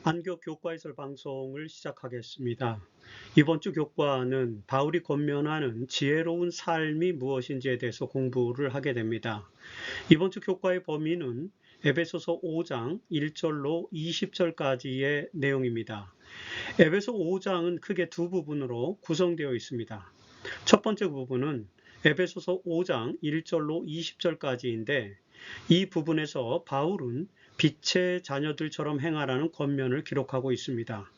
안교 교과해설 방송을 시작하겠습니다. 이번 주 교과는 바울이 권면하는 지혜로운 삶이 무엇인지에 대해서 공부를 하게 됩니다. 이번 주 교과의 범위는 에베소서 5장 1절로 20절까지의 내용입니다. 에베소 5장은 크게 두 부분으로 구성되어 있습니다. 첫 번째 부분은 에베소서 5장 1절로 20절까지인데 이 부분에서 바울은 빛의 자녀들처럼 행하라는 권면을 기록하고 있습니다.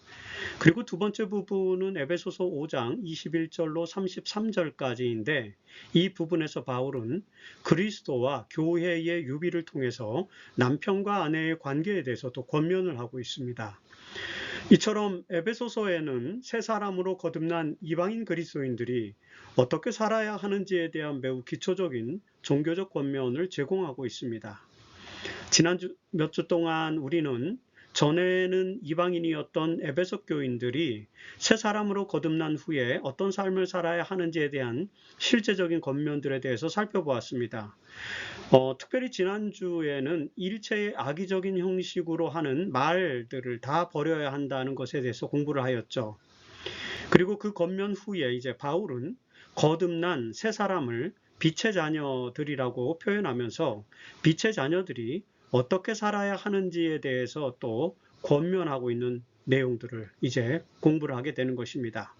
그리고 두 번째 부분은 에베소서 5장 21절로 33절까지인데 이 부분에서 바울은 그리스도와 교회의 유비를 통해서 남편과 아내의 관계에 대해서도 권면을 하고 있습니다. 이처럼 에베소서에는 새 사람으로 거듭난 이방인 그리스도인들이 어떻게 살아야 하는지에 대한 매우 기초적인 종교적 권면을 제공하고 있습니다. 지난주 몇 주 동안 우리는 전에는 이방인이었던 에베소 교인들이 새 사람으로 거듭난 후에 어떤 삶을 살아야 하는지에 대한 실제적인 권면들에 대해서 살펴보았습니다. 특별히 지난주에는 일체의 악의적인 형식으로 하는 말들을 다 버려야 한다는 것에 대해서 공부를 하였죠. 그리고 그 권면 후에 이제 바울은 거듭난 새 사람을 빛의 자녀들이라고 표현하면서 빛의 자녀들이 어떻게 살아야 하는지에 대해서 또 권면하고 있는 내용들을 이제 공부를 하게 되는 것입니다.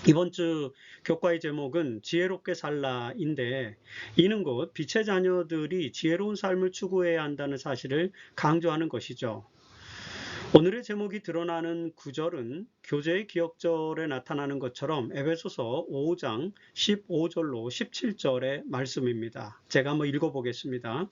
이번 주 교과의 제목은 지혜롭게 살라인데 이는 곧 빛의 자녀들이 지혜로운 삶을 추구해야 한다는 사실을 강조하는 것이죠. 오늘의 제목이 드러나는 구절은 교제의 기억절에 나타나는 것처럼 에베소서 5장 15절로 17절의 말씀입니다. 제가 한번 읽어보겠습니다.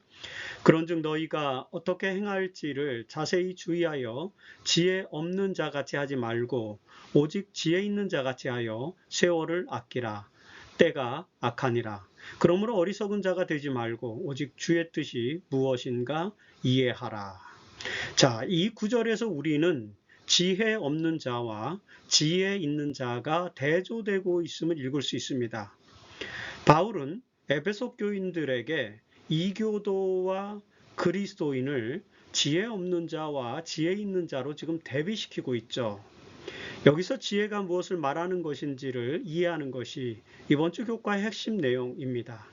그런즉 너희가 어떻게 행할지를 자세히 주의하여 지혜 없는 자같이 하지 말고 오직 지혜 있는 자같이 하여 세월을 아끼라. 때가 악하니라. 그러므로 어리석은 자가 되지 말고 오직 주의 뜻이 무엇인가 이해하라. 자, 이 구절에서 우리는 지혜 없는 자와 지혜 있는 자가 대조되고 있음을 읽을 수 있습니다. 바울은 에베소 교인들에게 이교도와 그리스도인을 지혜 없는 자와 지혜 있는 자로 지금 대비시키고 있죠. 여기서 지혜가 무엇을 말하는 것인지를 이해하는 것이 이번 주 교과의 핵심 내용입니다.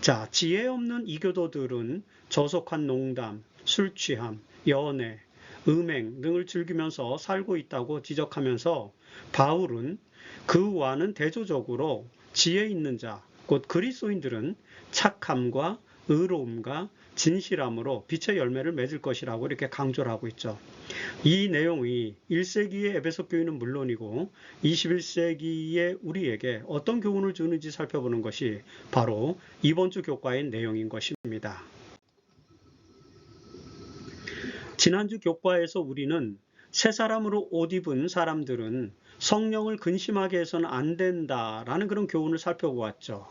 자, 지혜 없는 이교도들은 저속한 농담, 술 취함, 연애, 음행 등을 즐기면서 살고 있다고 지적하면서 바울은 그와는 대조적으로 지혜 있는 자, 곧 그리스도인들은 착함과 의로움과 진실함으로 빛의 열매를 맺을 것이라고 이렇게 강조를 하고 있죠. 이 내용이 1세기의 에베소 교인은 물론이고 21세기의 우리에게 어떤 교훈을 주는지 살펴보는 것이 바로 이번 주 교과의 내용인 것입니다. 지난주 교과에서 우리는 새 사람으로 옷 입은 사람들은 성령을 근심하게 해서는 안 된다라는 그런 교훈을 살펴보았죠.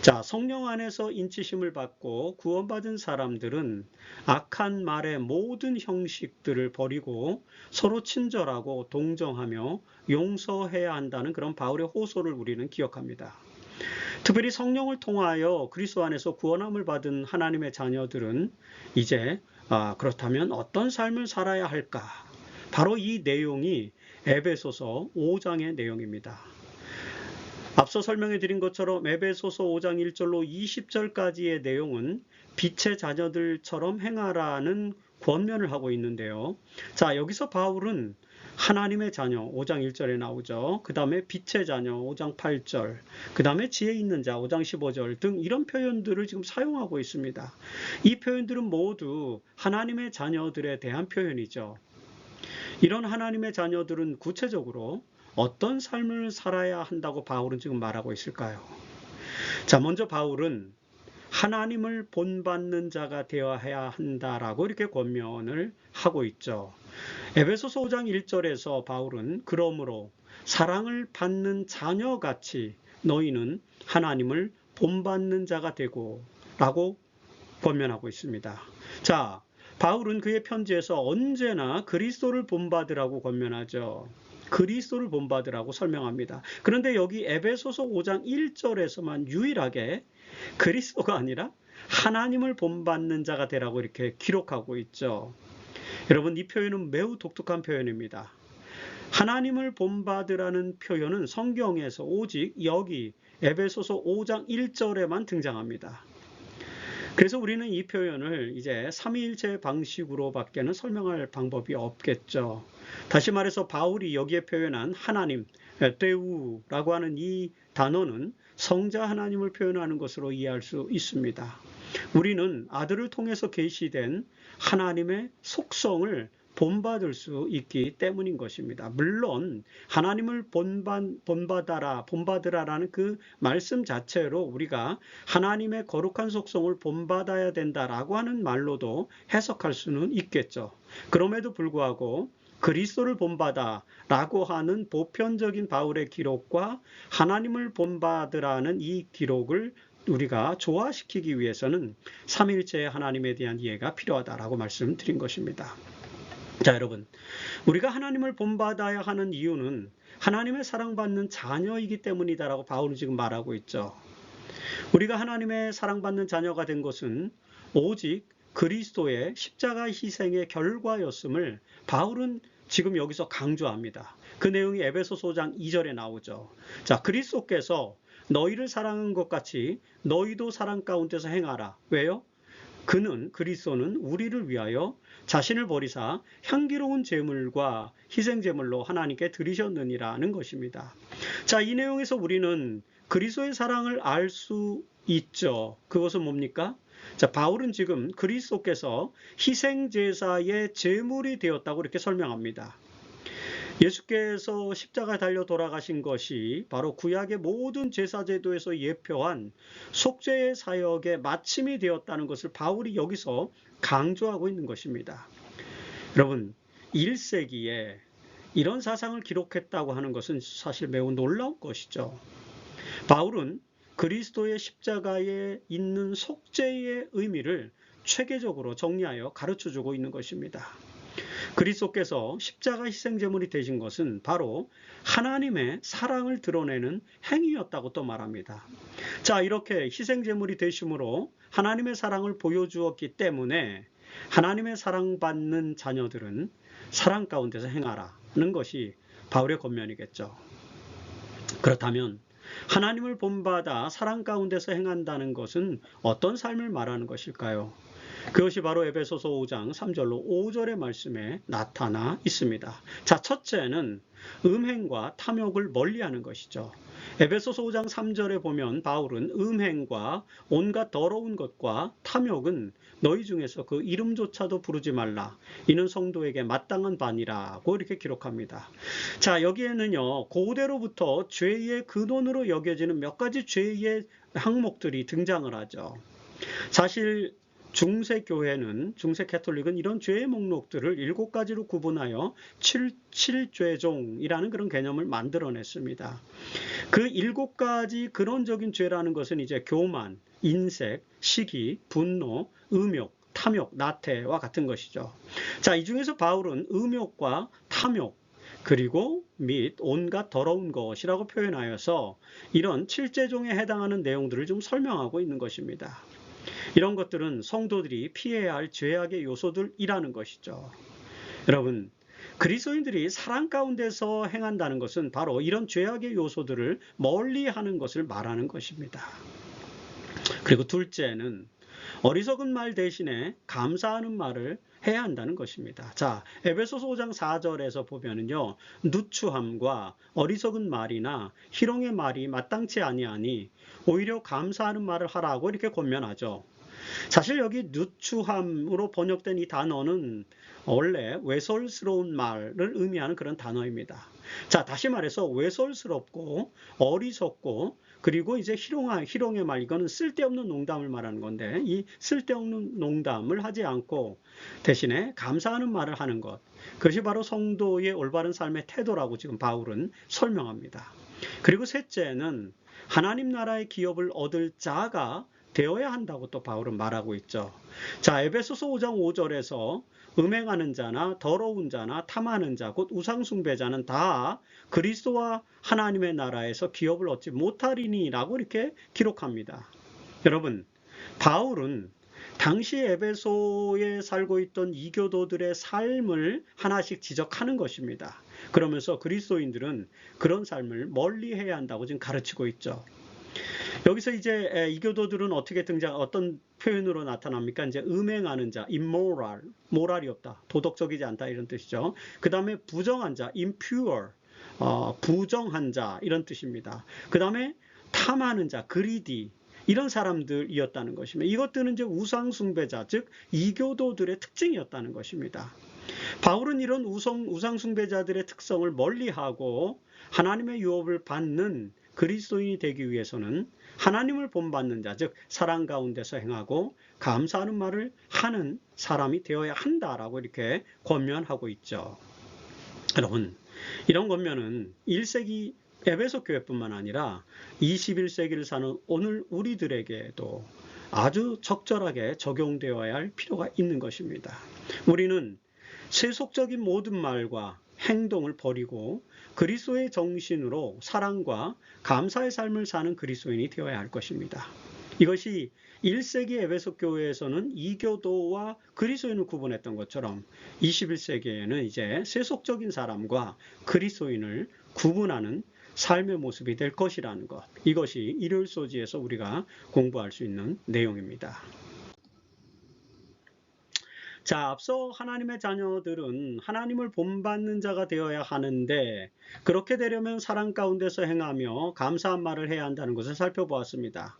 자, 성령 안에서 인치심을 받고 구원받은 사람들은 악한 말의 모든 형식들을 버리고 서로 친절하고 동정하며 용서해야 한다는 그런 바울의 호소를 우리는 기억합니다. 특별히 성령을 통하여 그리스도 안에서 구원함을 받은 하나님의 자녀들은 이제 그렇다면 어떤 삶을 살아야 할까? 바로 이 내용이 에베소서 5장의 내용입니다. 앞서 설명해 드린 것처럼 에베소서 5장 1절로 20절까지의 내용은 빛의 자녀들처럼 행하라는 권면을 하고 있는데요. 자, 여기서 바울은 하나님의 자녀 5장 1절에 나오죠. 그 다음에 빛의 자녀 5장 8절, 그 다음에 지혜 있는 자 5장 15절 등 이런 표현들을 지금 사용하고 있습니다. 이 표현들은 모두 하나님의 자녀들에 대한 표현이죠. 이런 하나님의 자녀들은 구체적으로 어떤 삶을 살아야 한다고 바울은 지금 말하고 있을까요? 자, 먼저 바울은 하나님을 본받는 자가 되어야 한다라고 이렇게 권면을 하고 있죠. 에베소서 5장 1절에서 바울은 그러므로 사랑을 받는 자녀같이 너희는 하나님을 본받는 자가 되고 라고 권면하고 있습니다. 자, 바울은 그의 편지에서 언제나 그리스도를 본받으라고 권면하죠. 그리스도를 본받으라고 설명합니다. 그런데 여기 에베소서 5장 1절에서만 유일하게 그리스도가 아니라 하나님을 본받는 자가 되라고 이렇게 기록하고 있죠. 여러분, 이 표현은 매우 독특한 표현입니다. 하나님을 본받으라는 표현은 성경에서 오직 여기 에베소서 5장 1절에만 등장합니다. 그래서 우리는 이 표현을 이제 삼위일체 방식으로 밖에는 설명할 방법이 없겠죠. 다시 말해서 바울이 여기에 표현한 하나님, 데우라고 하는 이 단어는 성자 하나님을 표현하는 것으로 이해할 수 있습니다. 우리는 아들을 통해서 계시된 하나님의 속성을 본받을 수 있기 때문인 것입니다. 물론 하나님을 본받으라라는 그 말씀 자체로 우리가 하나님의 거룩한 속성을 본받아야 된다라고 하는 말로도 해석할 수는 있겠죠. 그럼에도 불구하고 그리스도를 본받아라고 하는 보편적인 바울의 기록과 하나님을 본받으라는 이 기록을 우리가 조화시키기 위해서는 삼위일체의 하나님에 대한 이해가 필요하다라고 말씀드린 것입니다. 자, 여러분, 우리가 하나님을 본받아야 하는 이유는 하나님의 사랑받는 자녀이기 때문이다라고 바울은 지금 말하고 있죠. 우리가 하나님의 사랑받는 자녀가 된 것은 오직 그리스도의 십자가 희생의 결과였음을 바울은 지금 여기서 강조합니다. 그 내용이 에베소서 5장 2절에 나오죠. 자, 그리스도께서 너희를 사랑한 것 같이 너희도 사랑 가운데서 행하라. 왜요? 그리스도는 우리를 위하여 자신을 버리사 향기로운 제물과 희생 제물로 하나님께 드리셨느니라는 것입니다. 자, 이 내용에서 우리는 그리스도의 사랑을 알 수 있죠. 그것은 뭡니까? 자, 바울은 지금 그리스도께서 희생 제사의 제물이 되었다고 이렇게 설명합니다. 예수께서 십자가에 달려 돌아가신 것이 바로 구약의 모든 제사제도에서 예표한 속죄의 사역의 마침이 되었다는 것을 바울이 여기서 강조하고 있는 것입니다. 여러분, 1세기에 이런 사상을 기록했다고 하는 것은 사실 매우 놀라운 것이죠. 바울은 그리스도의 십자가에 있는 속죄의 의미를 체계적으로 정리하여 가르쳐주고 있는 것입니다. 그리스도께서 십자가 희생제물이 되신 것은 바로 하나님의 사랑을 드러내는 행위였다고 또 말합니다. 자, 이렇게 희생제물이 되심으로 하나님의 사랑을 보여주었기 때문에 하나님의 사랑받는 자녀들은 사랑 가운데서 행하라는 것이 바울의 권면이겠죠. 그렇다면 하나님을 본받아 사랑 가운데서 행한다는 것은 어떤 삶을 말하는 것일까요? 그것이 바로 에베소서 5장 3절로 5절의 말씀에 나타나 있습니다. 자, 첫째는 음행과 탐욕을 멀리하는 것이죠. 에베소서 5장 3절에 보면 바울은 음행과 온갖 더러운 것과 탐욕은 너희 중에서 그 이름조차도 부르지 말라. 이는 성도에게 마땅한 반이라고 이렇게 기록합니다. 자, 여기에는요, 고대로부터 죄의 근원으로 여겨지는 몇 가지 죄의 항목들이 등장을 하죠. 사실 중세 캐톨릭은 이런 죄의 목록들을 7가지로 구분하여 7죄종이라는 그런 개념을 만들어냈습니다. 그 7가지 근원적인 죄라는 것은 이제 교만, 인색, 시기, 분노, 음욕, 탐욕, 나태와 같은 것이죠. 자, 이 중에서 바울은 음욕과 탐욕, 그리고 및 온갖 더러운 것이라고 표현하여서 이런 7죄종에 해당하는 내용들을 좀 설명하고 있는 것입니다. 이런 것들은 성도들이 피해야 할 죄악의 요소들이라는 것이죠. 여러분, 그리스도인들이 사랑 가운데서 행한다는 것은 바로 이런 죄악의 요소들을 멀리하는 것을 말하는 것입니다. 그리고 둘째는 어리석은 말 대신에 감사하는 말을 해야 한다는 것입니다. 자, 에베소서 5장 4절에서 보면은요, 누추함과 어리석은 말이나 희롱의 말이 마땅치 아니하니 오히려 감사하는 말을 하라고 이렇게 권면하죠. 사실 여기 누추함으로 번역된 이 단어는 원래 외설스러운 말을 의미하는 그런 단어입니다. 자, 다시 말해서 외설스럽고 어리석고 그리고 이제 희롱의 말, 이거는 쓸데없는 농담을 말하는 건데, 이 쓸데없는 농담을 하지 않고 대신에 감사하는 말을 하는 것, 그것이 바로 성도의 올바른 삶의 태도라고 지금 바울은 설명합니다. 그리고 셋째는 하나님 나라의 기업을 얻을 자가 되어야 한다고 또 바울은 말하고 있죠. 자, 에베소서 5장 5절에서 음행하는 자나 더러운 자나 탐하는 자, 곧 우상숭배자는 다 그리스도와 하나님의 나라에서 기업을 얻지 못하리니라고 이렇게 기록합니다. 여러분, 바울은 당시 에베소에 살고 있던 이교도들의 삶을 하나씩 지적하는 것입니다. 그러면서 그리스도인들은 그런 삶을 멀리해야 한다고 지금 가르치고 있죠. 여기서 이제 이교도들은 어떤 표현으로 나타납니까? 이제 음행하는 자, immoral, 모랄이 없다, 도덕적이지 않다 이런 뜻이죠. 그 다음에 부정한 자, impure, 부정한 자 이런 뜻입니다. 그 다음에 탐하는 자, greedy, 이런 사람들이었다는 것입니다. 이것들은 이제 우상숭배자, 즉 이교도들의 특징이었다는 것입니다. 바울은 이런 우상숭배자들의 특성을 멀리하고 하나님의 유업을 받는 그리스도인이 되기 위해서는 하나님을 본받는 자, 즉 사랑 가운데서 행하고 감사하는 말을 하는 사람이 되어야 한다라고 이렇게 권면하고 있죠. 여러분, 이런 권면은 1세기 에베소 교회뿐만 아니라 21세기를 사는 오늘 우리들에게도 아주 적절하게 적용되어야 할 필요가 있는 것입니다. 우리는 세속적인 모든 말과 행동을 버리고 그리스도의 정신으로 사랑과 감사의 삶을 사는 그리스도인이 되어야 할 것입니다. 이것이 1세기 에베소 교회에서는 이교도와 그리스도인을 구분했던 것처럼 21세기에는 이제 세속적인 사람과 그리스도인을 구분하는 삶의 모습이 될 것이라는 것, 이것이 일요일 소지에서 우리가 공부할 수 있는 내용입니다. 자, 앞서 하나님의 자녀들은 하나님을 본받는 자가 되어야 하는데 그렇게 되려면 사랑 가운데서 행하며 감사한 말을 해야 한다는 것을 살펴보았습니다.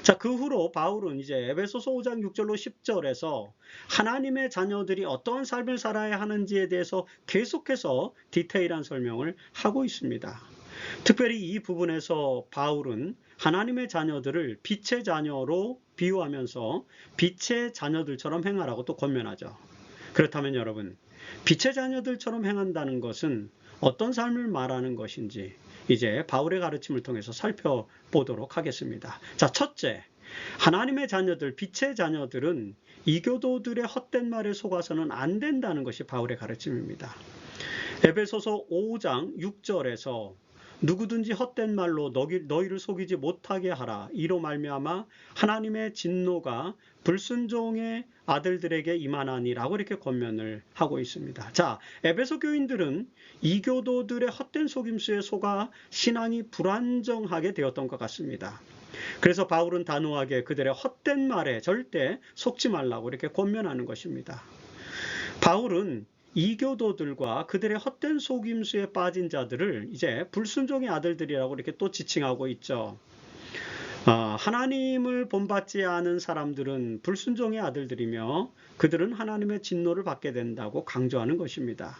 자, 그 후로 바울은 이제 에베소서 5장 6절로 10절에서 하나님의 자녀들이 어떠한 삶을 살아야 하는지에 대해서 계속해서 디테일한 설명을 하고 있습니다. 특별히 이 부분에서 바울은 하나님의 자녀들을 빛의 자녀로 비유하면서 빛의 자녀들처럼 행하라고 또 권면하죠. 그렇다면 여러분, 빛의 자녀들처럼 행한다는 것은 어떤 삶을 말하는 것인지 이제 바울의 가르침을 통해서 살펴보도록 하겠습니다. 자, 첫째, 하나님의 자녀들, 빛의 자녀들은 이교도들의 헛된 말에 속아서는 안 된다는 것이 바울의 가르침입니다. 에베소서 5장 6절에서 누구든지 헛된 말로 너희를 속이지 못하게 하라. 이로 말미암아 하나님의 진노가 불순종의 아들들에게 임하나니라고 이렇게 권면을 하고 있습니다. 자, 에베소 교인들은 이교도들의 헛된 속임수에 속아 신앙이 불안정하게 되었던 것 같습니다. 그래서 바울은 단호하게 그들의 헛된 말에 절대 속지 말라고 이렇게 권면하는 것입니다. 바울은 이교도들과 그들의 헛된 속임수에 빠진 자들을 이제 불순종의 아들들이라고 이렇게 또 지칭하고 있죠. 하나님을 본받지 않은 사람들은 불순종의 아들들이며 그들은 하나님의 진노를 받게 된다고 강조하는 것입니다.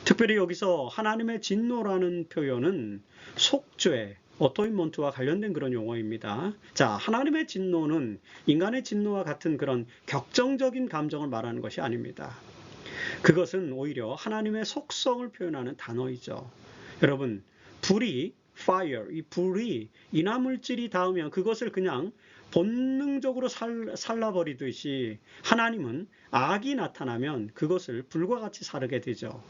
특별히 여기서 하나님의 진노라는 표현은 속죄, 어토인먼트와 관련된 그런 용어입니다. 자, 하나님의 진노는 인간의 진노와 같은 그런 격정적인 감정을 말하는 것이 아닙니다. 그것은 오히려 하나님의 속성을 표현하는 단어이죠. 여러분, 불이 fire, 이 불이 인화물질이 닿으면 그것을 그냥 본능적으로 살라버리듯이 하나님은 악이 나타나면 그것을 불과 같이 사르게 되죠.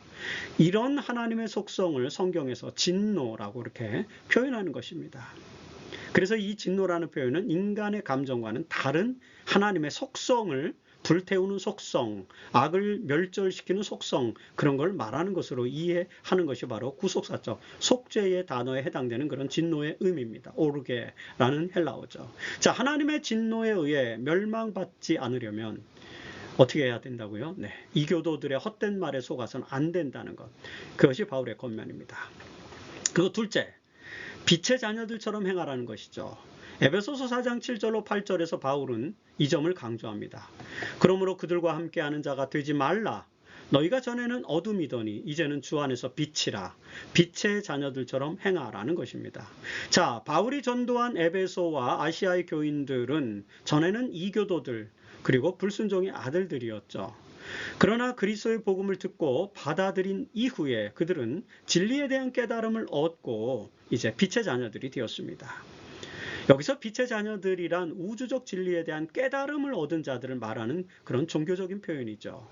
이런 하나님의 속성을 성경에서 진노라고 이렇게 표현하는 것입니다. 그래서 이 진노라는 표현은 인간의 감정과는 다른 하나님의 속성을 불태우는 속성, 악을 멸절시키는 속성, 그런 걸 말하는 것으로 이해하는 것이 바로 구속사적, 속죄의 단어에 해당되는 그런 진노의 의미입니다. 오르게라는 헬라어죠. 자, 하나님의 진노에 의해 멸망받지 않으려면 어떻게 해야 된다고요? 네, 이교도들의 헛된 말에 속아서는 안 된다는 것. 그것이 바울의 권면입니다. 그리고 둘째, 빛의 자녀들처럼 행하라는 것이죠. 에베소서 4장 7절로 8절에서 바울은 이 점을 강조합니다. 그러므로 그들과 함께하는 자가 되지 말라. 너희가 전에는 어둠이더니 이제는 주 안에서 빛이라. 빛의 자녀들처럼 행하라는 것입니다. 자, 바울이 전도한 에베소와 아시아의 교인들은 전에는 이교도들 그리고 불순종의 아들들이었죠. 그러나 그리스도의 복음을 듣고 받아들인 이후에 그들은 진리에 대한 깨달음을 얻고 이제 빛의 자녀들이 되었습니다. 여기서 빛의 자녀들이란 우주적 진리에 대한 깨달음을 얻은 자들을 말하는 그런 종교적인 표현이죠.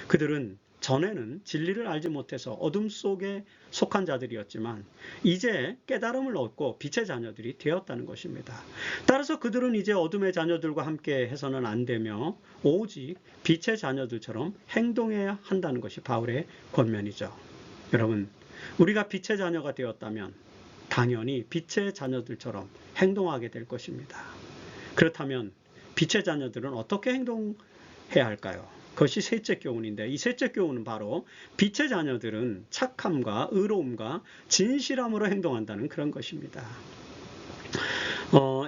그들은 전에는 진리를 알지 못해서 어둠 속에 속한 자들이었지만 이제 깨달음을 얻고 빛의 자녀들이 되었다는 것입니다. 따라서 그들은 이제 어둠의 자녀들과 함께 해서는 안 되며 오직 빛의 자녀들처럼 행동해야 한다는 것이 바울의 권면이죠. 여러분, 우리가 빛의 자녀가 되었다면 당연히 빛의 자녀들처럼 행동하게 될 것입니다. 그렇다면 빛의 자녀들은 어떻게 행동해야 할까요? 그것이 셋째 교훈인데, 이 셋째 교훈은 바로 빛의 자녀들은 착함과 의로움과 진실함으로 행동한다는 그런 것입니다.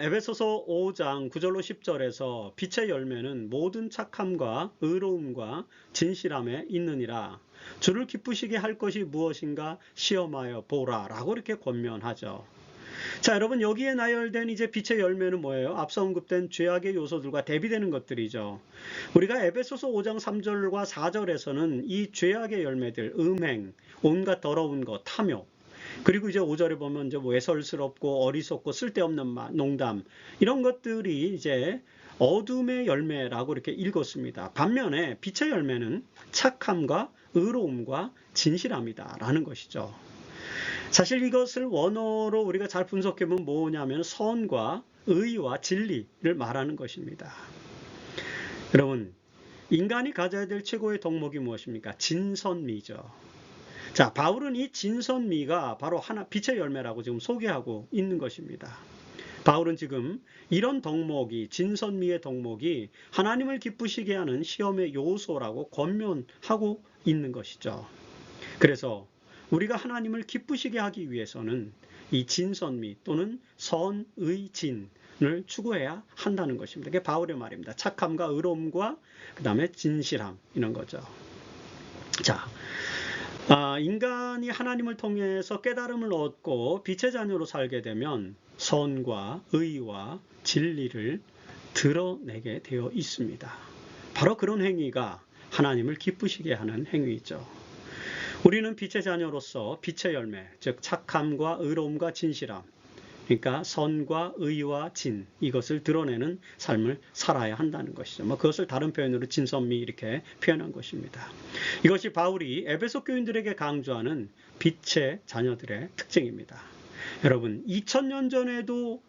에베소서 5장 9절로 10절에서 빛의 열매는 모든 착함과 의로움과 진실함에 있느니라. 주를 기쁘시게 할 것이 무엇인가 시험하여 보라 라고 이렇게 권면하죠. 자, 여러분, 여기에 나열된 이제 빛의 열매는 뭐예요? 앞서 언급된 죄악의 요소들과 대비되는 것들이죠. 우리가 에베소서 5장 3절과 4절에서는 이 죄악의 열매들, 음행, 온갖 더러운 것, 탐욕, 그리고 이제 5절에 보면 이제 외설스럽고 어리석고 쓸데없는 말, 농담, 이런 것들이 이제 어둠의 열매라고 이렇게 읽었습니다. 반면에 빛의 열매는 착함과 의로움과 진실함이다라는 것이죠. 사실 이것을 원어로 우리가 잘 분석해보면 뭐냐면 선과 의와 진리를 말하는 것입니다. 여러분, 인간이 가져야 될 최고의 덕목이 무엇입니까? 진선미죠. 자, 바울은 이 진선미가 바로 하나 빛의 열매라고 지금 소개하고 있는 것입니다. 바울은 지금 이런 덕목이, 진선미의 덕목이 하나님을 기쁘시게 하는 시험의 요소라고 권면하고 있는 것이죠. 그래서 우리가 하나님을 기쁘시게 하기 위해서는 이 진선미 또는 선의진을 추구해야 한다는 것입니다. 그게 바울의 말입니다. 착함과 의로움과 그 다음에 진실함, 이런 거죠. 자, 인간이 하나님을 통해서 깨달음을 얻고 빛의 자녀로 살게 되면 선과 의와 진리를 드러내게 되어 있습니다. 바로 그런 행위가 하나님을 기쁘시게 하는 행위이죠. 우리는 빛의 자녀로서 빛의 열매, 즉 착함과 의로움과 진실함, 그러니까 선과 의와 진, 이것을 드러내는 삶을 살아야 한다는 것이죠. 그것을 다른 표현으로 진선미 이렇게 표현한 것입니다. 이것이 바울이 에베소 교인들에게 강조하는 빛의 자녀들의 특징입니다. 여러분, 2000년 전에도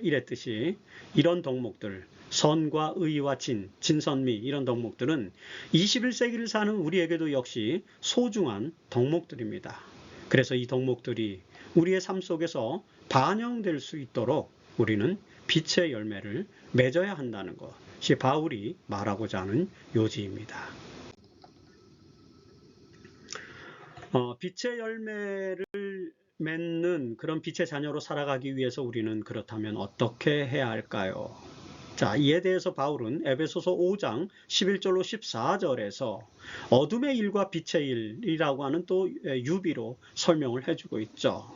이랬듯이 이런 덕목들, 선과 의와 진선미, 이런 덕목들은 21세기를 사는 우리에게도 역시 소중한 덕목들입니다. 그래서 이 덕목들이 우리의 삶 속에서 반영될 수 있도록 우리는 빛의 열매를 맺어야 한다는 것이 바울이 말하고자 하는 요지입니다. 빛의 열매를 맺는 그런 빛의 자녀로 살아가기 위해서 우리는 그렇다면 어떻게 해야 할까요? 자, 이에 대해서 바울은 에베소서 5장 11절로 14절에서 어둠의 일과 빛의 일이라고 하는 또 유비로 설명을 해주고 있죠.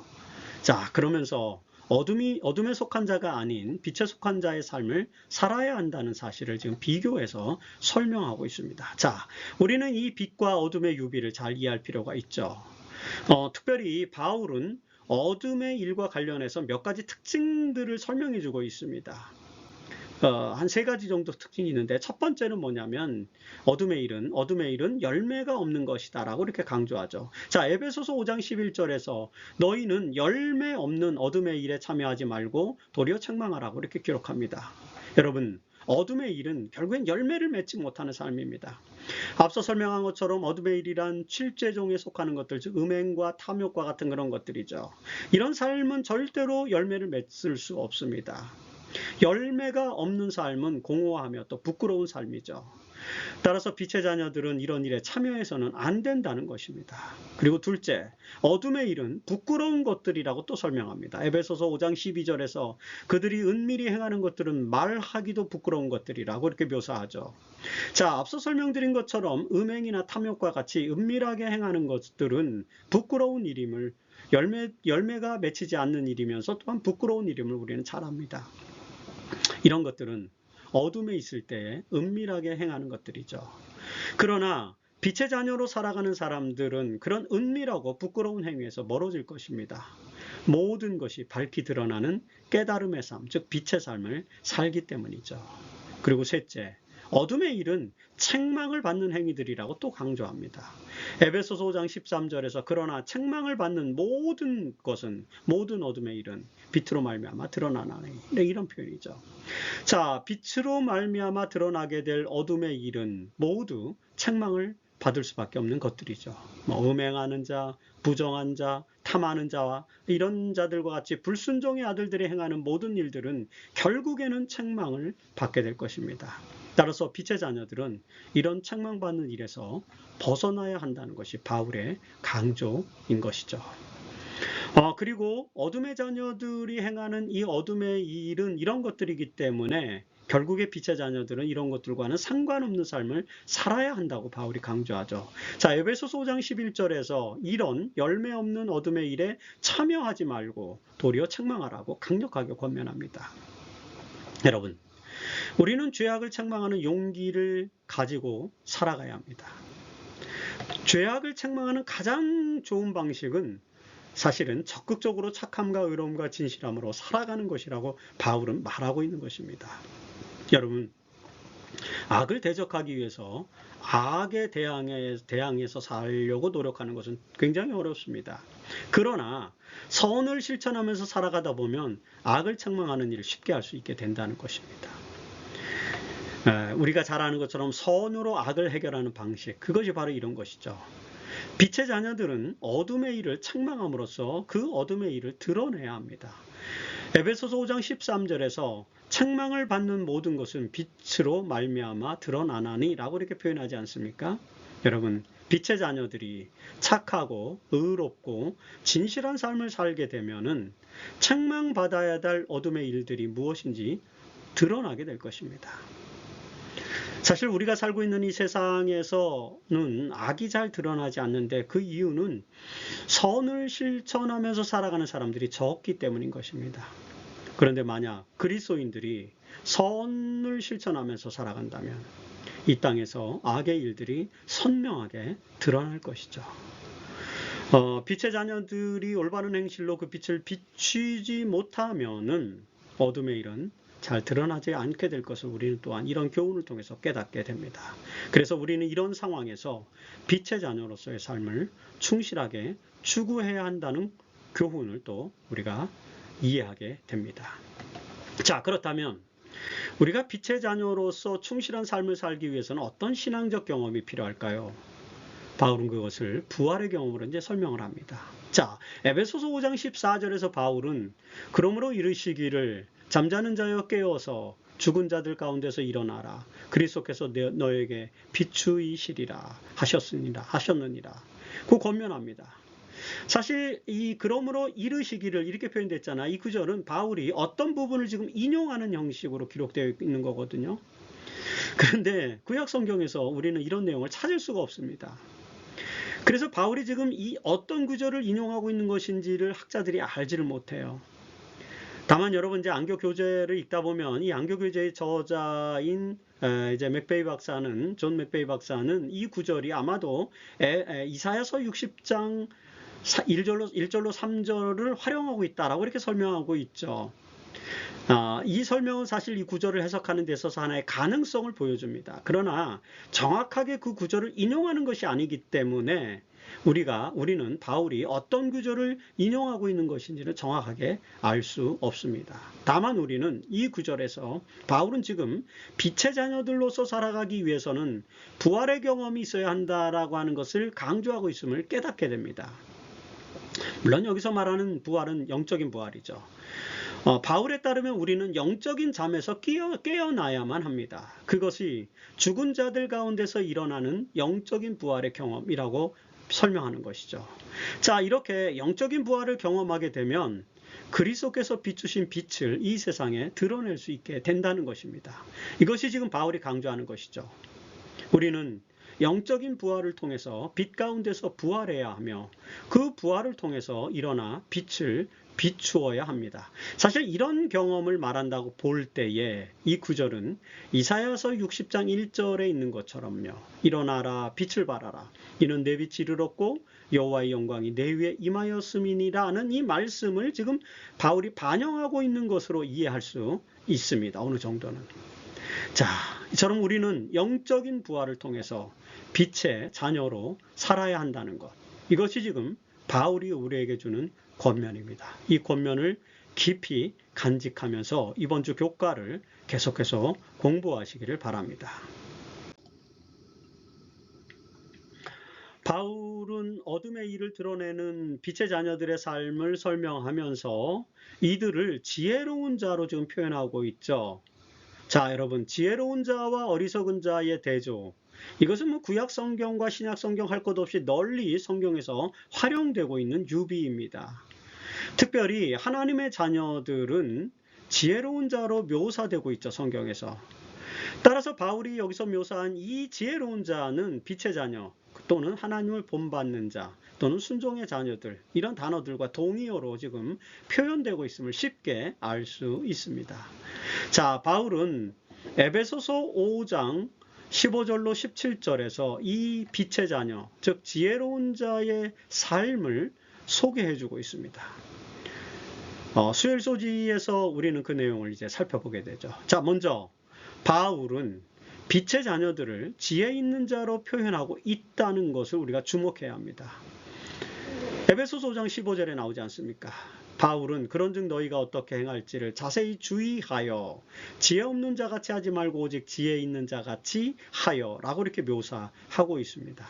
자, 그러면서 어둠에 속한 자가 아닌 빛에 속한 자의 삶을 살아야 한다는 사실을 지금 비교해서 설명하고 있습니다. 자, 우리는 이 빛과 어둠의 유비를 잘 이해할 필요가 있죠. 특별히 바울은 어둠의 일과 관련해서 몇 가지 특징들을 설명해 주고 있습니다. 한 세 가지 정도 특징이 있는데, 첫 번째는 뭐냐면 어둠의 일은 열매가 없는 것이다 라고 이렇게 강조하죠. 자, 에베소서 5장 11절에서 너희는 열매 없는 어둠의 일에 참여하지 말고 도리어 책망하라고 이렇게 기록합니다. 여러분, 어둠의 일은 결국엔 열매를 맺지 못하는 삶입니다. 앞서 설명한 것처럼 어둠의 일이란 7죄종에 속하는 것들, 즉 음행과 탐욕과 같은 그런 것들이죠. 이런 삶은 절대로 열매를 맺을 수 없습니다. 열매가 없는 삶은 공허하며 또 부끄러운 삶이죠. 따라서 빛의 자녀들은 이런 일에 참여해서는 안 된다는 것입니다. 그리고 둘째, 어둠의 일은 부끄러운 것들이라고 또 설명합니다. 에베소서 5장 12절에서 그들이 은밀히 행하는 것들은 말하기도 부끄러운 것들이라고 이렇게 묘사하죠. 자, 앞서 설명드린 것처럼 음행이나 탐욕과 같이 은밀하게 행하는 것들은 부끄러운 일임을, 열매가 맺히지 않는 일이면서 또한 부끄러운 일임을 우리는 잘 압니다. 이런 것들은 어둠에 있을 때 은밀하게 행하는 것들이죠. 그러나 빛의 자녀로 살아가는 사람들은 그런 은밀하고 부끄러운 행위에서 멀어질 것입니다. 모든 것이 밝히 드러나는 깨달음의 삶, 즉 빛의 삶을 살기 때문이죠. 그리고 셋째, 어둠의 일은 책망을 받는 행위들이라고 또 강조합니다. 에베소서 5장 13절에서 그러나 책망을 받는 모든 것은, 모든 어둠의 일은 빛으로 말미암아 드러나나니, 이런 표현이죠. 자, 빛으로 말미암아 드러나게 될 어둠의 일은 모두 책망을 받을 수밖에 없는 것들이죠. 음행하는 자, 부정한 자, 탐하는 자와 이런 자들과 같이 불순종의 아들들이 행하는 모든 일들은 결국에는 책망을 받게 될 것입니다. 따라서 빛의 자녀들은 이런 책망받는 일에서 벗어나야 한다는 것이 바울의 강조인 것이죠. 그리고 어둠의 자녀들이 행하는 이 어둠의 일은 이런 것들이기 때문에 결국에 빛의 자녀들은 이런 것들과는 상관없는 삶을 살아야 한다고 바울이 강조하죠. 자, 에베소서 5장 11절에서 이런 열매 없는 어둠의 일에 참여하지 말고 도리어 책망하라고 강력하게 권면합니다. 여러분, 우리는 죄악을 책망하는 용기를 가지고 살아가야 합니다. 죄악을 책망하는 가장 좋은 방식은 사실은 적극적으로 착함과 의로움과 진실함으로 살아가는 것이라고 바울은 말하고 있는 것입니다. 여러분, 악을 대적하기 위해서 악에 대항해서 살려고 노력하는 것은 굉장히 어렵습니다. 그러나 선을 실천하면서 살아가다 보면 악을 책망하는 일을 쉽게 할 수 있게 된다는 것입니다. 우리가 잘 아는 것처럼 선으로 악을 해결하는 방식, 그것이 바로 이런 것이죠. 빛의 자녀들은 어둠의 일을 책망함으로써 그 어둠의 일을 드러내야 합니다. 에베소서 5장 13절에서 책망을 받는 모든 것은 빛으로 말미암아 드러나나니 라고 이렇게 표현하지 않습니까? 여러분, 빛의 자녀들이 착하고 의롭고 진실한 삶을 살게 되면은 책망받아야 할 어둠의 일들이 무엇인지 드러나게 될 것입니다. 사실 우리가 살고 있는 이 세상에서는 악이 잘 드러나지 않는데 그 이유는 선을 실천하면서 살아가는 사람들이 적기 때문인 것입니다. 그런데 만약 그리스도인들이 선을 실천하면서 살아간다면 이 땅에서 악의 일들이 선명하게 드러날 것이죠. 빛의 자녀들이 올바른 행실로 그 빛을 비추지 못하면은 어둠의 일은 잘 드러나지 않게 될 것을 우리는 또한 이런 교훈을 통해서 깨닫게 됩니다. 그래서 우리는 이런 상황에서 빛의 자녀로서의 삶을 충실하게 추구해야 한다는 교훈을 또 우리가 이해하게 됩니다. 자, 그렇다면 우리가 빛의 자녀로서 충실한 삶을 살기 위해서는 어떤 신앙적 경험이 필요할까요? 바울은 그것을 부활의 경험으로 이제 설명을 합니다. 자, 에베소서 5장 14절에서 바울은 그러므로 이르시기를 잠자는 자여 깨어서 죽은 자들 가운데서 일어나라. 그리스도께서 너에게 비추이시리라 하셨느니라. 그 권면합니다. 사실 이 그러므로 이르시기를 이렇게 표현됐잖아. 이 구절은 바울이 어떤 부분을 지금 인용하는 형식으로 기록되어 있는 거거든요. 그런데 구약 성경에서 우리는 이런 내용을 찾을 수가 없습니다. 그래서 바울이 지금 이 어떤 구절을 인용하고 있는 것인지를 학자들이 알지를 못해요. 다만 여러분 이제 안교 교재를 읽다 보면 이 안교 교재의 저자인 이제 존 맥베이 박사는 이 구절이 아마도 이사야서 60장 1절로 3절을 활용하고 있다라고 이렇게 설명하고 있죠. 이 설명은 사실 이 구절을 해석하는 데 있어서 하나의 가능성을 보여줍니다. 그러나 정확하게 그 구절을 인용하는 것이 아니기 때문에 우리는 바울이 어떤 구절을 인용하고 있는 것인지를 정확하게 알 수 없습니다. 다만 우리는 이 구절에서 바울은 지금 빛의 자녀들로서 살아가기 위해서는 부활의 경험이 있어야 한다라고 하는 것을 강조하고 있음을 깨닫게 됩니다. 물론 여기서 말하는 부활은 영적인 부활이죠. 바울에 따르면 우리는 영적인 잠에서 깨어나야만 합니다. 그것이 죽은 자들 가운데서 일어나는 영적인 부활의 경험이라고 설명하는 것이죠. 자, 이렇게 영적인 부활을 경험하게 되면 그리스도께서 비추신 빛을 이 세상에 드러낼 수 있게 된다는 것입니다. 이것이 지금 바울이 강조하는 것이죠. 우리는 영적인 부활을 통해서 빛 가운데서 부활해야 하며 그 부활을 통해서 일어나 빛을 비추어야 합니다. 사실 이런 경험을 말한다고 볼 때에 이 구절은 이사야서 60장 1절에 있는 것처럼요. 일어나라 빛을 발하라. 이는 내 빛이 이르렀고 여호와의 영광이 내 위에 임하였음이니라는 이 말씀을 지금 바울이 반영하고 있는 것으로 이해할 수 있습니다. 어느 정도는. 자, 이처럼 우리는 영적인 부활을 통해서 빛의 자녀로 살아야 한다는 것. 이것이 지금 바울이 우리에게 주는 권면입니다. 이 권면을 깊이 간직하면서 이번 주 교과를 계속해서 공부하시기를 바랍니다. 바울은 어둠의 일을 드러내는 빛의 자녀들의 삶을 설명하면서 이들을 지혜로운 자로 지금 표현하고 있죠. 자, 여러분, 지혜로운 자와 어리석은 자의 대조. 이것은 뭐 구약 성경과 신약 성경 할 것 없이 널리 성경에서 활용되고 있는 유비입니다. 특별히 하나님의 자녀들은 지혜로운 자로 묘사되고 있죠, 성경에서. 따라서 바울이 여기서 묘사한 이 지혜로운 자는 빛의 자녀 또는 하나님을 본받는 자 또는 순종의 자녀들, 이런 단어들과 동의어로 지금 표현되고 있음을 쉽게 알 수 있습니다. 자, 바울은 에베소서 5장 15절로 17절에서 이 빛의 자녀, 즉 지혜로운 자의 삶을 소개해주고 있습니다. 수요일 소지에서 우리는 그 내용을 이제 살펴보게 되죠. 자, 먼저 바울은 빛의 자녀들을 지혜 있는 자로 표현하고 있다는 것을 우리가 주목해야 합니다. 에베소서 5장 15절에 나오지 않습니까? 바울은 그런즉 너희가 어떻게 행할지를 자세히 주의하여 지혜 없는 자같이 하지 말고 오직 지혜 있는 자같이 하여 라고 이렇게 묘사하고 있습니다.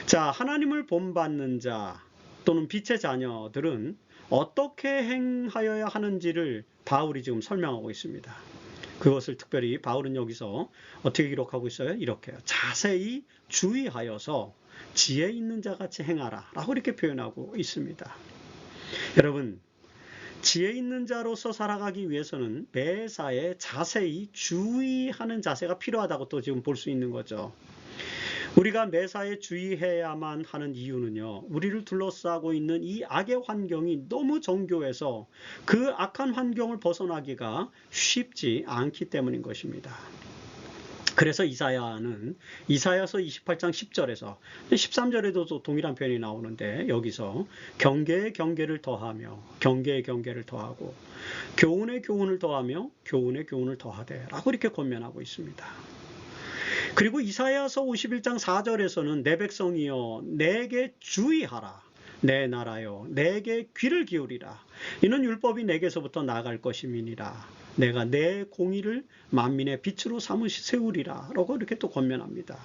자, 하나님을 본받는 자 또는 빛의 자녀들은 어떻게 행하여야 하는지를 바울이 지금 설명하고 있습니다. 그것을 특별히 바울은 여기서 어떻게 기록하고 있어요? 이렇게요. 자세히 주의하여서 지혜 있는 자같이 행하라 라고 이렇게 표현하고 있습니다. 여러분, 지혜 있는 자로서 살아가기 위해서는 매사에 자세히 주의하는 자세가 필요하다고 또 지금 볼 수 있는 거죠. 우리가 매사에 주의해야만 하는 이유는요, 우리를 둘러싸고 있는 이 악의 환경이 너무 정교해서 그 악한 환경을 벗어나기가 쉽지 않기 때문인 것입니다. 그래서 이사야는 이사야서 28장 10절에서 13절에도 동일한 표현이 나오는데, 여기서 경계에 경계를 더하며 경계에 경계를 더하고 교훈에 교훈을 더하며 교훈에 교훈을 더하되 라고 이렇게 권면하고 있습니다. 그리고 이사야서 51장 4절에서는 내 백성이여 내게 주의하라, 내 나라여 내게 귀를 기울이라, 이는 율법이 내게서부터 나갈 것임이니라, 내가 내 공의를 만민의 빛으로 세우리라 라고 이렇게 또 권면합니다.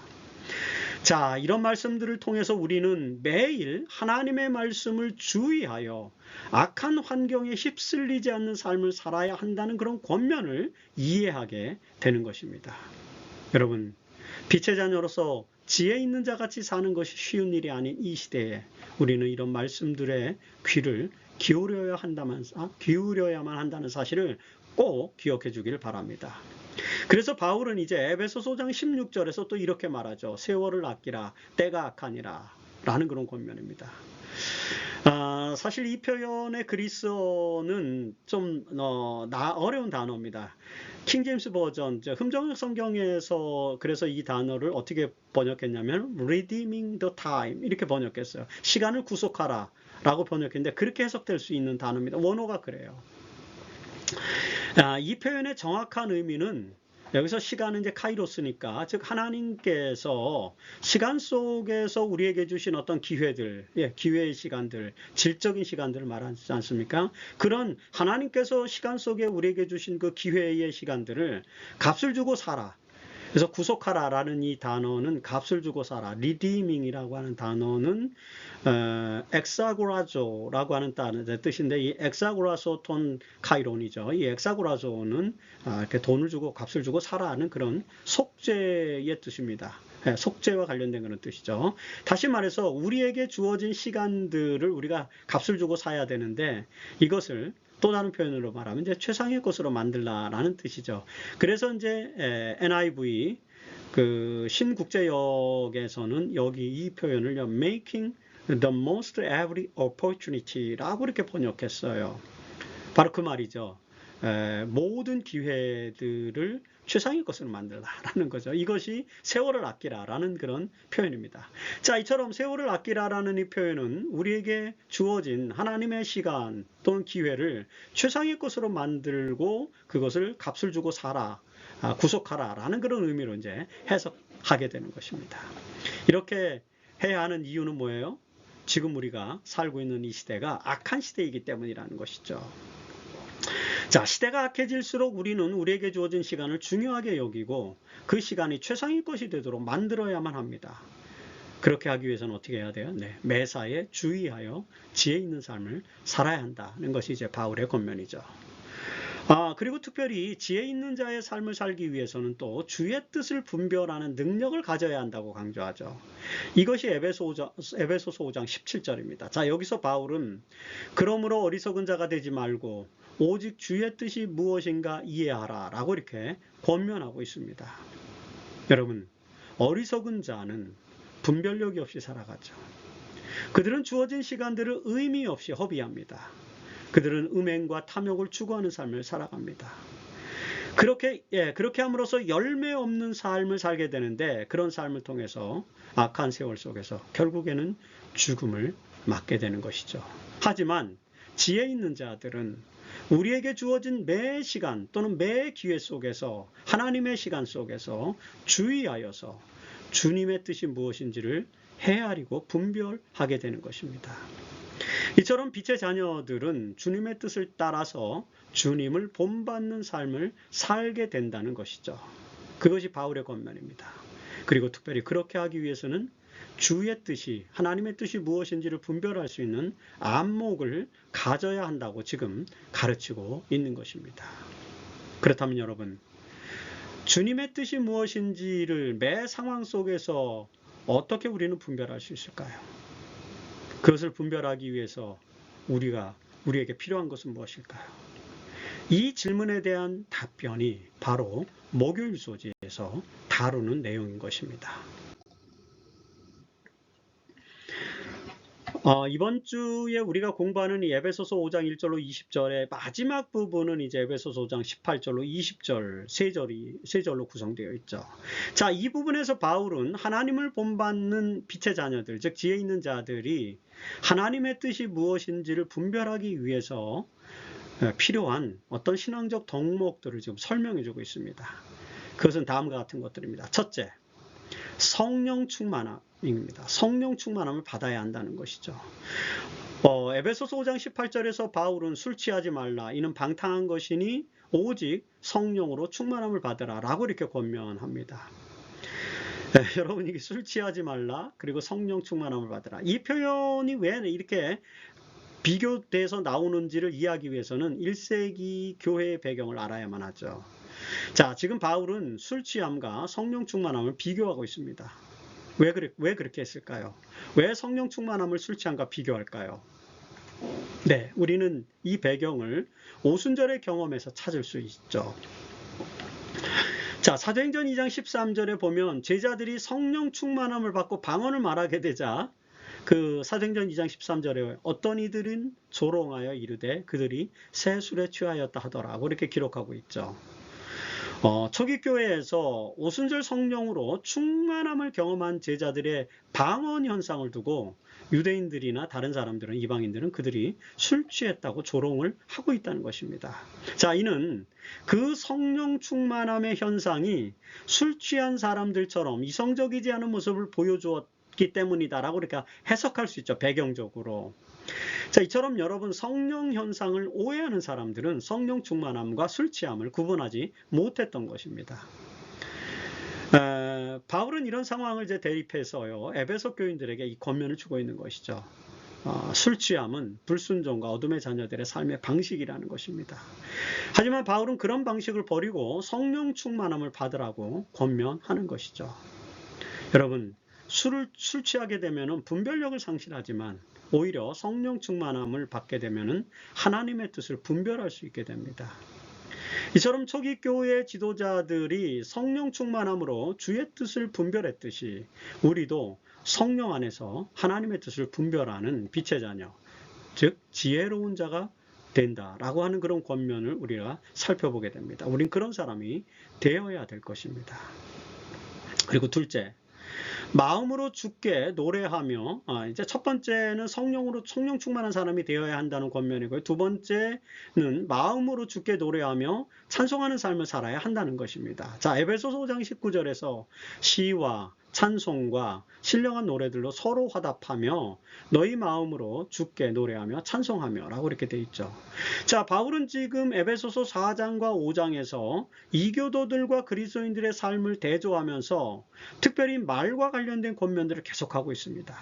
자, 이런 말씀들을 통해서 우리는 매일 하나님의 말씀을 주의하여 악한 환경에 휩쓸리지 않는 삶을 살아야 한다는 그런 권면을 이해하게 되는 것입니다. 여러분, 빛의 자녀로서 지혜 있는 자같이 사는 것이 쉬운 일이 아닌 이 시대에 우리는 이런 말씀들의 귀를 기울여야만 한다는 사실을 꼭 기억해 주기를 바랍니다. 그래서 바울은 이제 에베소서 5장 16절에서 또 이렇게 말하죠. 세월을 아끼라, 때가 악하니라 라는 그런 권면입니다. 사실 이 표현의 그리스어는 좀 어려운 단어입니다. 킹제임스 버전, 흠정역 성경에서 그래서 이 단어를 어떻게 번역했냐면 redeeming the time 이렇게 번역했어요. 시간을 구속하라 라고 번역했는데 그렇게 해석될 수 있는 단어입니다. 원어가 그래요. 이 표현의 정확한 의미는 여기서 시간은 이제 카이로스니까, 즉 하나님께서 시간 속에서 우리에게 주신 어떤 기회들, 기회의 시간들, 질적인 시간들을 말하지 않습니까? 그런 하나님께서 시간 속에 우리에게 주신 그 기회의 시간들을 값을 주고 살아. 그래서 구속하라라는 이 단어는 값을 주고 살아. 리디밍이라고 하는 단어는 엑사고라조라고 하는 뜻인데, 이 엑사고라소톤 카이론이죠. 이 엑사고라조는 이렇게 돈을 주고 값을 주고 살아하는 그런 속죄의 뜻입니다. 속죄와 관련된 그런 뜻이죠. 다시 말해서 우리에게 주어진 시간들을 우리가 값을 주고 사야 되는데, 이것을 또 다른 표현으로 말하면 이제 최상의 것으로 만들라라는 뜻이죠. 그래서 이제 NIV 그 신국제역에서는 여기 이 표현을 making the most every opportunity라고 이렇게 번역했어요. 바로 그 말이죠. 모든 기회들을 최상의 것으로 만들라라는 거죠. 이것이 세월을 아끼라라는 그런 표현입니다. 자, 이처럼 세월을 아끼라라는 이 표현은 우리에게 주어진 하나님의 시간 또는 기회를 최상의 것으로 만들고 그것을 값을 주고 살아 구속하라라는 그런 의미로 이제 해석하게 되는 것입니다. 이렇게 해야 하는 이유는 뭐예요? 지금 우리가 살고 있는 이 시대가 악한 시대이기 때문이라는 것이죠. 자, 시대가 악해질수록 우리는 우리에게 주어진 시간을 중요하게 여기고 그 시간이 최상의 것이 되도록 만들어야만 합니다. 그렇게 하기 위해서는 어떻게 해야 돼요? 네, 매사에 주의하여 지혜 있는 삶을 살아야 한다는 것이 이제 바울의 권면이죠. 그리고 특별히 지혜 있는 자의 삶을 살기 위해서는 또 주의 뜻을 분별하는 능력을 가져야 한다고 강조하죠. 이것이 에베소서 5장 17절입니다. 자, 여기서 바울은 그러므로 어리석은 자가 되지 말고 오직 주의 뜻이 무엇인가 이해하라 라고 이렇게 권면하고 있습니다. 여러분, 어리석은 자는 분별력이 없이 살아가죠. 그들은 주어진 시간들을 의미 없이 허비합니다. 그들은 음행과 탐욕을 추구하는 삶을 살아갑니다. 그렇게 함으로써 열매 없는 삶을 살게 되는데 그런 삶을 통해서 악한 세월 속에서 결국에는 죽음을 맞게 되는 것이죠. 하지만 지혜 있는 자들은 우리에게 주어진 매 시간 또는 매 기회 속에서 하나님의 시간 속에서 주의하여서 주님의 뜻이 무엇인지를 헤아리고 분별하게 되는 것입니다. 이처럼 빛의 자녀들은 주님의 뜻을 따라서 주님을 본받는 삶을 살게 된다는 것이죠. 그것이 바울의 권면입니다. 그리고 특별히 그렇게 하기 위해서는 주의 뜻이, 하나님의 뜻이 무엇인지를 분별할 수 있는 안목을 가져야 한다고 지금 가르치고 있는 것입니다. 그렇다면 여러분, 주님의 뜻이 무엇인지를 매 상황 속에서 어떻게 우리는 분별할 수 있을까요? 그것을 분별하기 위해서 우리에게 필요한 것은 무엇일까요? 이 질문에 대한 답변이 바로 목요일 소지에서 다루는 내용인 것입니다. 이번 주에 우리가 공부하는 이 에베소서 5장 1절로 20절의 마지막 부분은 이제 에베소서 5장 18절로 20절 세 절로 구성되어 있죠. 자, 이 부분에서 바울은 하나님을 본받는 빛의 자녀들, 즉 지혜 있는 자들이 하나님의 뜻이 무엇인지를 분별하기 위해서 필요한 어떤 신앙적 덕목들을 지금 설명해 주고 있습니다. 그것은 다음과 같은 것들입니다. 첫째, 성령 충만함입니다. 성령 충만함을 받아야 한다는 것이죠. 에베소서 5장 18절에서 바울은 술 취하지 말라, 이는 방탕한 것이니 오직 성령으로 충만함을 받으라 라고 이렇게 권면합니다. 여러분, 이게 술 취하지 말라 그리고 성령 충만함을 받으라, 이 표현이 왜 이렇게 비교돼서 나오는지를 이해하기 위해서는 1세기 교회의 배경을 알아야만 하죠. 자, 지금 바울은 술 취함과 성령 충만함을 비교하고 있습니다. 왜 그렇게 했을까요? 왜 성령 충만함을 술 취함과 비교할까요? 네, 우리는 이 배경을 오순절의 경험에서 찾을 수 있죠. 자, 사도행전 2장 13절에 보면 제자들이 성령 충만함을 받고 방언을 말하게 되자 그 사도행전 2장 13절에 어떤 이들은 조롱하여 이르되 그들이 새 술에 취하였다 하더라고 이렇게 기록하고 있죠. 초기 교회에서 오순절 성령으로 충만함을 경험한 제자들의 방언 현상을 두고 유대인들이나 다른 사람들은, 이방인들은 그들이 술 취했다고 조롱을 하고 있다는 것입니다. 자, 이는 그 성령 충만함의 현상이 술 취한 사람들처럼 이성적이지 않은 모습을 보여주었기 때문이다라고 이렇게 해석할 수 있죠, 배경적으로. 자, 이처럼 여러분, 성령 현상을 오해하는 사람들은 성령 충만함과 술 취함을 구분하지 못했던 것입니다. 바울은 이런 상황을 이제 대입해서요, 에베소 교인들에게 이 권면을 주고 있는 것이죠. 술 취함은 불순종과 어둠의 자녀들의 삶의 방식이라는 것입니다. 하지만 바울은 그런 방식을 버리고 성령 충만함을 받으라고 권면하는 것이죠. 여러분, 술 취하게 되면 분별력을 상실하지만 오히려 성령 충만함을 받게 되면 하나님의 뜻을 분별할 수 있게 됩니다. 이처럼 초기 교회 지도자들이 성령 충만함으로 주의 뜻을 분별했듯이 우리도 성령 안에서 하나님의 뜻을 분별하는 빛의 자녀, 즉 지혜로운 자가 된다라고 하는 그런 권면을 우리가 살펴보게 됩니다. 우린 그런 사람이 되어야 될 것입니다. 그리고 둘째, 마음으로 주께 노래하며, 이제 첫 번째는 성령 충만한 사람이 되어야 한다는 권면이고요. 두 번째는 마음으로 주께 노래하며 찬송하는 삶을 살아야 한다는 것입니다. 자, 에베소서 5장 19절에서 시와 찬송과 신령한 노래들로 서로 화답하며 너희 마음으로 주께 노래하며 찬송하며 라고 이렇게 돼 있죠. 자, 바울은 지금 에베소서 4장과 5장에서 이교도들과 그리스도인들의 삶을 대조하면서 특별히 말과 관련된 권면들을 계속하고 있습니다.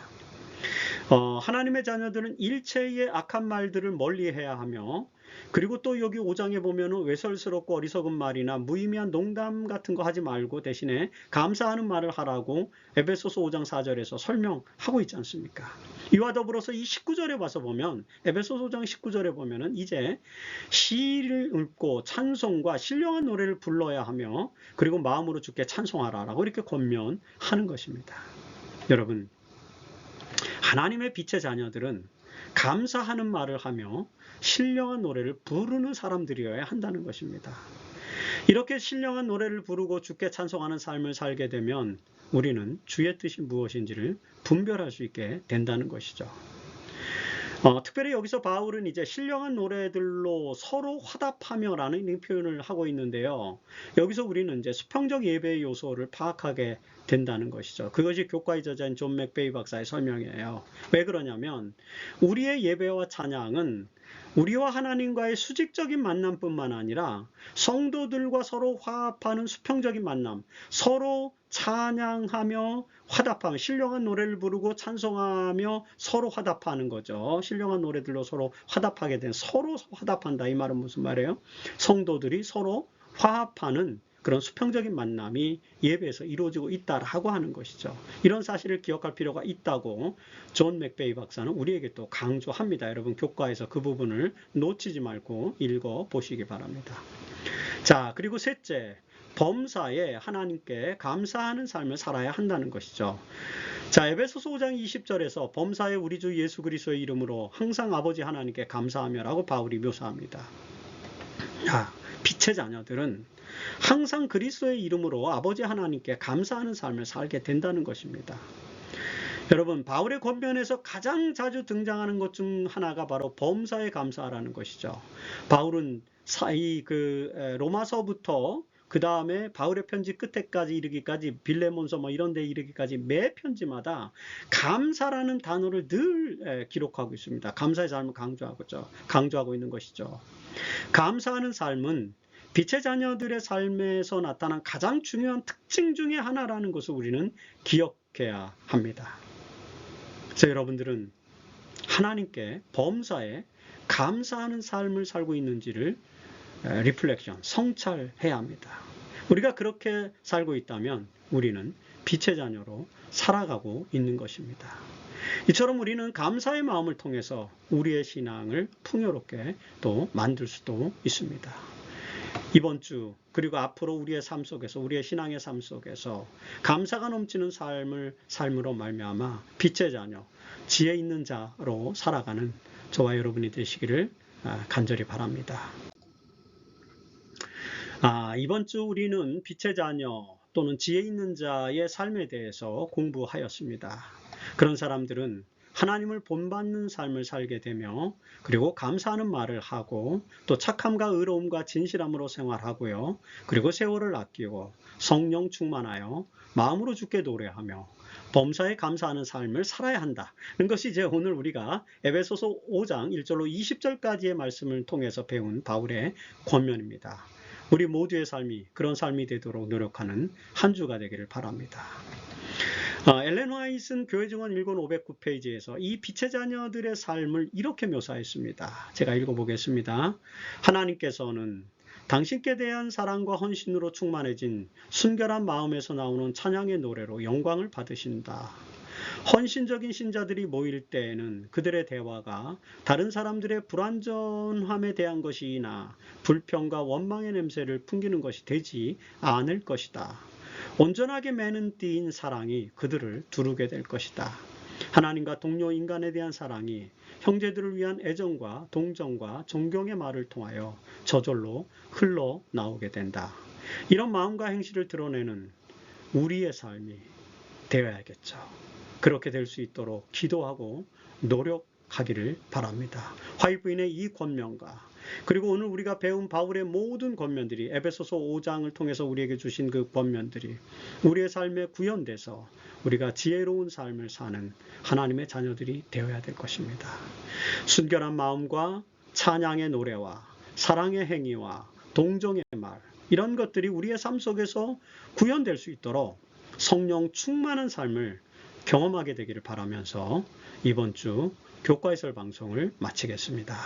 하나님의 자녀들은 일체의 악한 말들을 멀리해야 하며, 그리고 또 여기 5장에 보면은 외설스럽고 어리석은 말이나 무의미한 농담 같은 거 하지 말고 대신에 감사하는 말을 하라고 에베소서 5장 4절에서 설명하고 있지 않습니까? 이와 더불어서 이 19절에 와서 보면, 에베소서 5장 19절에 보면은 이제 시를 읽고 찬송과 신령한 노래를 불러야 하며, 그리고 마음으로 주께 찬송하라라고 이렇게 권면하는 것입니다. 여러분, 하나님의 빛의 자녀들은 감사하는 말을 하며 신령한 노래를 부르는 사람들이어야 한다는 것입니다. 이렇게 신령한 노래를 부르고 주께 찬송하는 삶을 살게 되면 우리는 주의 뜻이 무엇인지를 분별할 수 있게 된다는 것이죠. 특별히 여기서 바울은 이제 신령한 노래들로 서로 화답하며라는 표현을 하고 있는데요. 여기서 우리는 이제 수평적 예배의 요소를 파악하게 된다는 것이죠. 그것이 교과의 저자인 존 맥베이 박사의 설명이에요. 왜 그러냐면 우리의 예배와 찬양은 우리와 하나님과의 수직적인 만남뿐만 아니라 성도들과 서로 화합하는 수평적인 만남, 서로 찬양하며 화답하며 신령한 노래를 부르고 찬송하며 서로 화답하는 거죠. 신령한 노래들로 서로 화답하게 된, 서로 화답한다. 이 말은 무슨 말이에요? 성도들이 서로 화합하는 그런 수평적인 만남이 예배에서 이루어지고 있다라고 하는 것이죠. 이런 사실을 기억할 필요가 있다고 존 맥베이 박사는 우리에게 또 강조합니다. 여러분, 교과에서 그 부분을 놓치지 말고 읽어보시기 바랍니다. 자, 그리고 셋째, 범사에 하나님께 감사하는 삶을 살아야 한다는 것이죠. 자, 에베소서 5장 20절에서 범사에 우리 주 예수 그리스도의 이름으로 항상 아버지 하나님께 감사하며라고 바울이 묘사합니다. 자, 빛의 자녀들은 항상 그리스도의 이름으로 아버지 하나님께 감사하는 삶을 살게 된다는 것입니다. 여러분, 바울의 권면에서 가장 자주 등장하는 것 중 하나가 바로 범사에 감사하라는 것이죠. 바울은 로마서부터 그 다음에 바울의 편지 끝에까지 이르기까지, 빌레몬서 이런 데 이르기까지 매 편지마다 감사라는 단어를 늘 기록하고 있습니다. 감사의 삶을 강조하고 있는 것이죠. 감사하는 삶은 빛의 자녀들의 삶에서 나타난 가장 중요한 특징 중에 하나라는 것을 우리는 기억해야 합니다. 그래서 여러분들은 하나님께 범사에 감사하는 삶을 살고 있는지를 리플렉션, 성찰해야 합니다. 우리가 그렇게 살고 있다면 우리는 빛의 자녀로 살아가고 있는 것입니다. 이처럼 우리는 감사의 마음을 통해서 우리의 신앙을 풍요롭게 또 만들 수도 있습니다. 이번 주 그리고 앞으로 우리의 삶 속에서, 우리의 신앙의 삶 속에서 감사가 넘치는 삶으로 말미암아 빛의 자녀, 지혜 있는 자로 살아가는 저와 여러분이 되시기를 간절히 바랍니다. 이번 주 우리는 빛의 자녀 또는 지혜 있는 자의 삶에 대해서 공부하였습니다. 그런 사람들은 하나님을 본받는 삶을 살게 되며, 그리고 감사하는 말을 하고, 또 착함과 의로움과 진실함으로 생활하고요. 그리고 세월을 아끼고 성령 충만하여 마음으로 주께 노래하며 범사에 감사하는 삶을 살아야 한다. 것이 이제 오늘 우리가 에베소서 5장 1절로 20절까지의 말씀을 통해서 배운 바울의 권면입니다. 우리 모두의 삶이 그런 삶이 되도록 노력하는 한 주가 되기를 바랍니다. 엘렌 화이트는 교회증언 1권 509페이지에서 이 빛의 자녀들의 삶을 이렇게 묘사했습니다. 제가 읽어보겠습니다. 하나님께서는 당신께 대한 사랑과 헌신으로 충만해진 순결한 마음에서 나오는 찬양의 노래로 영광을 받으신다. 헌신적인 신자들이 모일 때에는 그들의 대화가 다른 사람들의 불완전함에 대한 것이나 불평과 원망의 냄새를 풍기는 것이 되지 않을 것이다. 온전하게 매는 띠인 사랑이 그들을 두르게 될 것이다. 하나님과 동료 인간에 대한 사랑이 형제들을 위한 애정과 동정과 존경의 말을 통하여 저절로 흘러나오게 된다. 이런 마음과 행실을 드러내는 우리의 삶이 되어야겠죠. 그렇게 될 수 있도록 기도하고 노력하기를 바랍니다. 화이부인의 이 권면과 그리고 오늘 우리가 배운 바울의 모든 권면들이 에베소서 5장을 통해서 우리에게 주신 그 권면들이 우리의 삶에 구현돼서 우리가 지혜로운 삶을 사는 하나님의 자녀들이 되어야 될 것입니다. 순결한 마음과 찬양의 노래와 사랑의 행위와 동정의 말 이런 것들이 우리의 삶 속에서 구현될 수 있도록 성령 충만한 삶을 경험하게 되기를 바라면서 이번 주 교과해설 방송을 마치겠습니다.